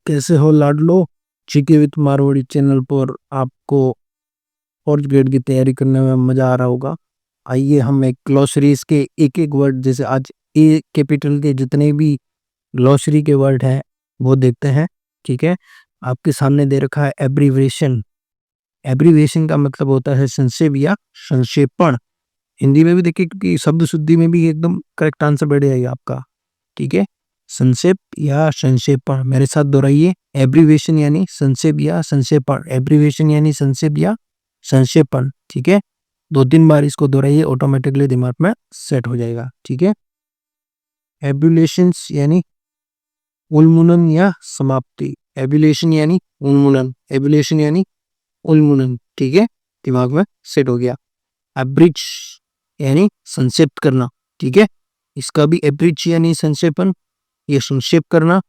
कैसे हो लाडलो? जीके विथ मारवाड़ी चैनल पर आपको फोर्थ ग्रेड की तैयारी करने में मजा आ रहा होगा। आइए हम एक ग्लोसरीज के एक एक वर्ड, जैसे आज ए कैपिटल के जितने भी ग्लोसरी के वर्ड हैं वो देखते हैं। ठीक है, आपके सामने दे रखा है एब्रीविएशन। एब्रीविएशन का मतलब होता है संक्षेप या संक्षेपण। हिंदी में भी देखिए, क्योंकि शब्द शुद्धि में भी एकदम करेक्ट आंसर बैठ जाएगा आपका। ठीक है, संक्षेप या संक्षेपण। मेरे साथ दोहराइए, एब्रीविएशन यानी संक्षेप या संक्षेपण। एब्रीविएशन यानी संक्षेप या संक्षेपण। ठीक है, 2-3 बार इसको दोहराइए, ऑटोमेटिकली दिमाग में सेट हो जाएगा। ठीक है, एब्यूलेशंस यानी उन्मूलन या समाप्ति। एब्यूलेशन यानी उन्मूलन, एब्यूलेशन यानी उन्मूलन। ठीक है, दिमाग में सेट हो गया। एब्रिज यानी संक्षेप करना। ठीक है, इसका भी एब्रिज यानी संक्षेपण या संक्षेप करना।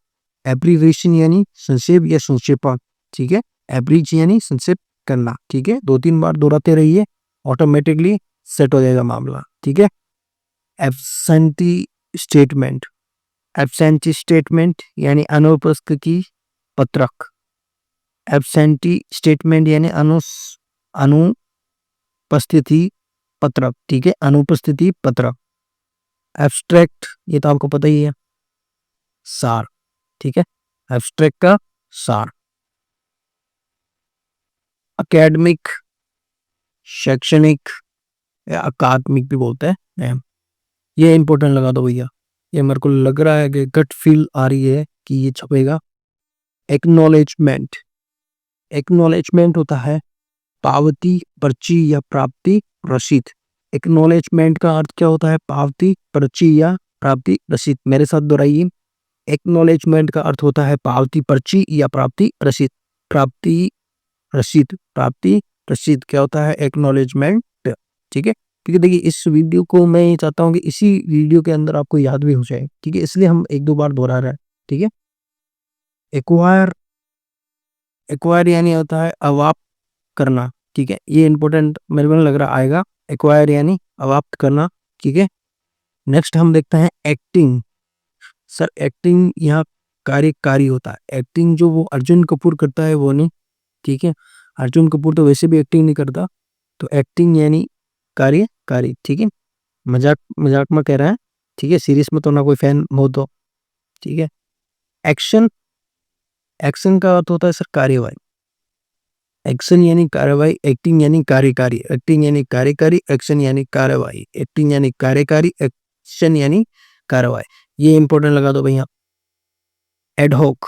एब्रीविएशन यानी संक्षेप या संक्षेपण। ठीक है, एब्रिज यानी संक्षेप करना। ठीक है, 2-3 बार दोहराते रहिए, ऑटोमेटिकली सेट हो जाएगा मामला। ठीक है, एब्सेंटी स्टेटमेंट। एब्सेंटी स्टेटमेंट यानी अनुपस्थिति पत्रक। एब्सेंटी स्टेटमेंट यानी अनुपस्थिति पत्रक। ठीक है, अनुपस्थिति पत्रक। एब्स्ट्रैक्ट, ये तो आपको पता ही है, सार। ठीक है, एब्स्ट्रैक्ट का सार। अकेडमिक, शैक्षणिक या अकादमिक भी बोलते हैं। ये इंपॉर्टेंट लगा दो भैया, ये मेरे को लग रहा है कि गट फील आ रही है कि ये छपेगा। एक्नॉलेजमेंट। एक्नॉलेजमेंट होता है पावती, पर्ची या प्राप्ति, रसीद। एक्नॉलेजमेंट का अर्थ क्या होता है? पावती, पर्ची या प्राप्ति, रसीद। मेरे साथ दोहराइए, एक्नॉलेजमेंट का अर्थ होता है पावती, पर्ची या प्राप्ति, रसीद। प्राप्ति, रसीद, प्राप्ति, रसीद क्या होता है? एक्नॉलेजमेंट। ठीक है, क्योंकि देखिए इस वीडियो को मैं ये चाहता हूँ कि इसी वीडियो के अंदर आपको याद भी हो जाए। ठीक है, इसलिए हम 1-2 बार दोहरा रहे हैं। ठीक है, एक्वायर। एक्वायर यानी होता है अवाप्त करना। ठीक है, ये इंपॉर्टेंट मेरे को लग रहा आएगा। एक्वायर यानी अवाप्त करना। ठीक है, नेक्स्ट हम देखते हैं एक्टिंग। सर एक्टिंग यहाँ कार्यकारी होता है। एक्टिंग जो वो अर्जुन कपूर करता है वो नहीं। ठीक है, अर्जुन कपूर तो वैसे भी एक्टिंग नहीं करता, तो एक्टिंग यानी कार्यकारी। ठीक है, मजाक मजाक में कह रहा है। ठीक है, सीरियस में तो ना कोई फैन हो तो। ठीक है, एक्शन। एक्शन का अर्थ होता है सर कार्यवाही। एक्शन यानी कार्यवाही, एक्टिंग यानी कार्यकारी। एक्टिंग यानी कार्यकारी, एक्शन यानी कार्यवाही। एक्टिंग यानी कार्यकारी, एक्शन यानी कार्यवाही। ये इंपॉर्टेंट लगा दो भैया। एडहॉक।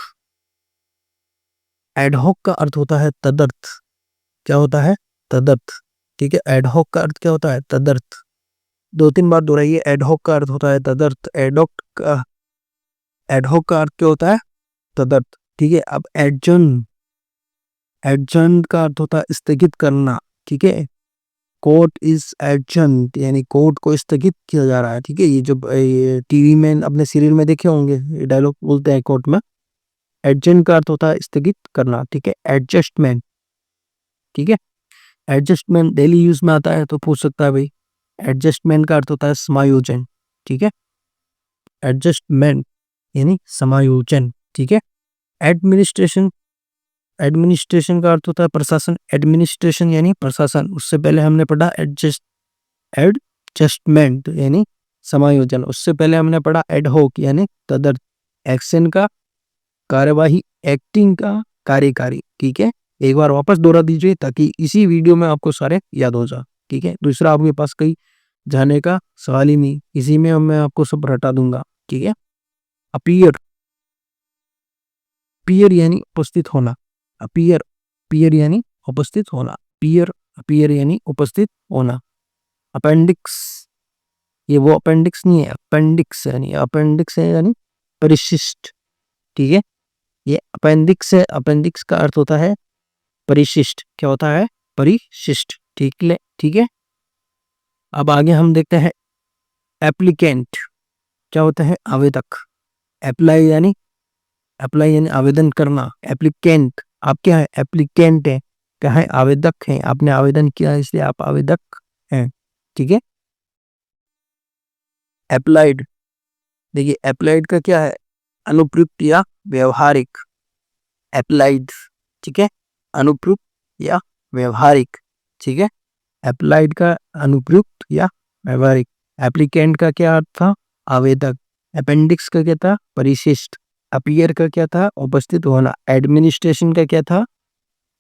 एडहॉक का अर्थ होता है तदर्थ। क्या होता है? तदर्थ। ठीक है, एडहॉक का अर्थ क्या होता है? तदर्थ। 2-3 बार दोहराइए, एडहॉक का अर्थ होता है तदर्थ। एडहॉक का अर्थ क्या होता है? तदर्थ। ठीक है, अब एडजर्न। एडजर्न का अर्थ होता है स्थगित करना। ठीक है, कोर्ट इज एडजर्न यानी कोर्ट को स्थगित किया जा रहा है। ठीक है, ये जब टीवी में अपने सीरियल में देखे होंगे, ये डायलॉग बोलते हैं कोर्ट में। एडजर्न का अर्थ होता है स्थगित करना। ठीक है, एडजस्टमेंट। ठीक है, एडजस्टमेंट डेली यूज में आता है तो पूछ सकता है भाई। एडजस्टमेंट का अर्थ होता है समायोजन। ठीक है, एडजस्टमेंट यानी समायोजन। ठीक है, एडमिनिस्ट्रेशन। एडमिनिस्ट्रेशन का अर्थ होता है प्रशासन। एडमिनिस्ट्रेशन यानी प्रशासन। उससे पहले हमने पढ़ा एडजस्टमेंट यानी समायोजन। उससे पहले हमने पढ़ा एडहॉक यानी तदर्थ। एक्शन का कार्यवाही, एक्टिंग का कार्यकारी। ठीक है, एक बार वापस दोहरा दीजिए ताकि इसी वीडियो में आपको सारे याद हो जाए। ठीक है, दूसरा आपके पास कहीं जाने का सवाल ही नहीं, इसी में मैं आपको सब रटा दूंगा। ठीक है, अपीयर। अपीयर यानी उपस्थित होना। अपीयर, अपीयर यानी उपस्थित होना। अपीयर, अपीयर यानी उपस्थित होना। अपेंडिक्स। ये वो अपेंडिक्स नहीं है, अपेंडिक्स यानी अपेंडिक्स है यानी परिशिष्ट। ठीक है, ये अपेंडिक्स है। अपेंडिक्स का अर्थ होता है परिशिष्ट। क्या होता है? परिशिष्ट। ठीक है, अब आगे हम देखते हैं एप्लीकेंट। क्या होता है? आवेदक। अप्लाई यानी आवेदन करना। एप्लीकेंट, आप क्या है? एप्लीकेंट है। क्या है? आवेदक है। आपने आवेदन किया इसलिए आप आवेदक हैं। ठीक है, एप्लाइड। देखिए एप्लाइड का क्या है? अनुप्रयुक्त या व्यवहारिक। अप्लाइड, ठीक है, अनुप्रयुक्त या व्यवहारिक, ठीक है, अप्लाइड का अनुप्रयुक्त या व्यवहारिक। एप्लीकेंट का क्या अर्थ था, आवेदक। अपेंडिक्स का क्या था, परिशिष्ट। अपीयर का क्या था, उपस्थित होना। एडमिनिस्ट्रेशन का क्या था,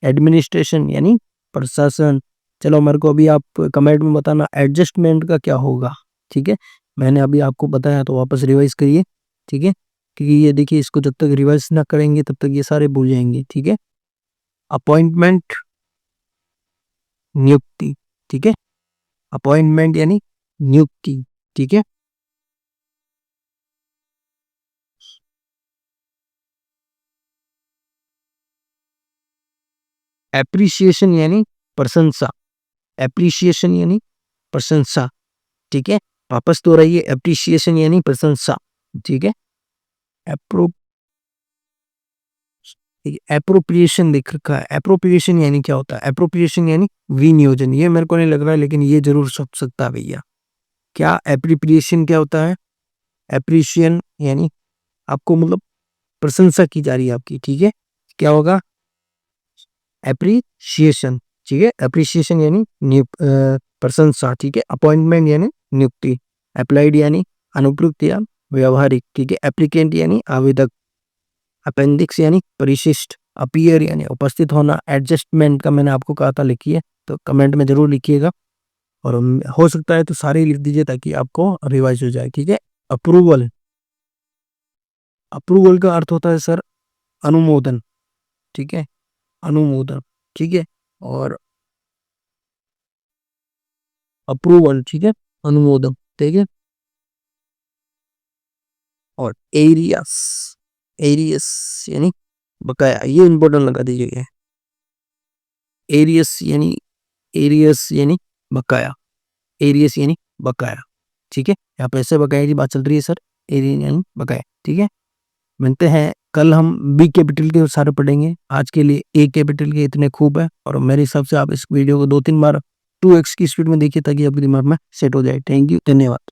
एडमिनिस्ट्रेशन यानी प्रशासन। चलो मेरे को अभी आप कमेंट में बताना एडजस्टमेंट का क्या होगा, ठीक है। मैंने अभी आपको बताया तो वापस रिवाइज करिए, ठीक है, क्योंकि ये देखिए इसको जब तक रिवाइज ना करेंगे तब तक ये सारे भूल जाएंगे, ठीक है। अपॉइंटमेंट, नियुक्ति, ठीक है, अपॉइंटमेंट यानी नियुक्ति, ठीक है। एप्रिसिएशन यानी प्रशंसा, एप्रिसिएशन यानी प्रशंसा, ठीक है। वापस तो रही है, एप्रिसिएशन यानी प्रशंसा, ठीक है। एप्रो एप्रोप्रिएशन लिख रखा है, एप्रोप्रिएशन यानी क्या होता है, एप्रोप्रिएशन यानी विनियोजन। ये मेरे को नहीं लग रहा है लेकिन ये जरूर सब सकता है भैया। क्या एप्रोप्रिएशन क्या होता है, एप्रिशिएशन यानी आपको मतलब प्रशंसा की जा रही है आपकी, ठीक है। क्या होगा, एप्रिसिएशन, ठीक है, एप्रिसिएशन यानी प्रशंसा, ठीक है। अपॉइंटमेंट यानी नियुक्ति। अप्लाइड यानी अनुप्रयुक्त या व्यवहारिक, ठीक है। एप्लीकेंट यानी आवेदक। अपेंडिक्स यानी परिशिष्ट। अपीयर यानी उपस्थित होना। एडजस्टमेंट का मैंने आपको कहा था लिखिए, तो कमेंट में जरूर लिखिएगा, और हो सकता है तो सारे लिख दीजिए ताकि आपको रिवाइज हो जाए, ठीक है। अप्रूवल, अप्रूवल का अर्थ होता है सर अनुमोदन, ठीक है, अनुमोदन, ठीक है। और अप्रूवल, ठीक है, अनुमोदन, ठीक है। और एरियस, एरियस यानी बकाया, ये इंपॉर्टेंट लगा दीजिए। एरियस यानी, एरियस यानी बकाया, एरियस यानी बकाया, ठीक है। यहाँ पैसे बकाया की बात चल रही है सर, एरियस यानी बकाया, ठीक है। मिलते हैं कल, हम बी कैपिटल के सारे पढ़ेंगे। आज के लिए ए कैपिटल के इतने खूब है, और मेरे हिसाब से आप इस वीडियो को 2-3 बार 2x की स्पीड में देखिए ताकि आपके दिमाग में सेट हो जाए। थैंक यू, धन्यवाद।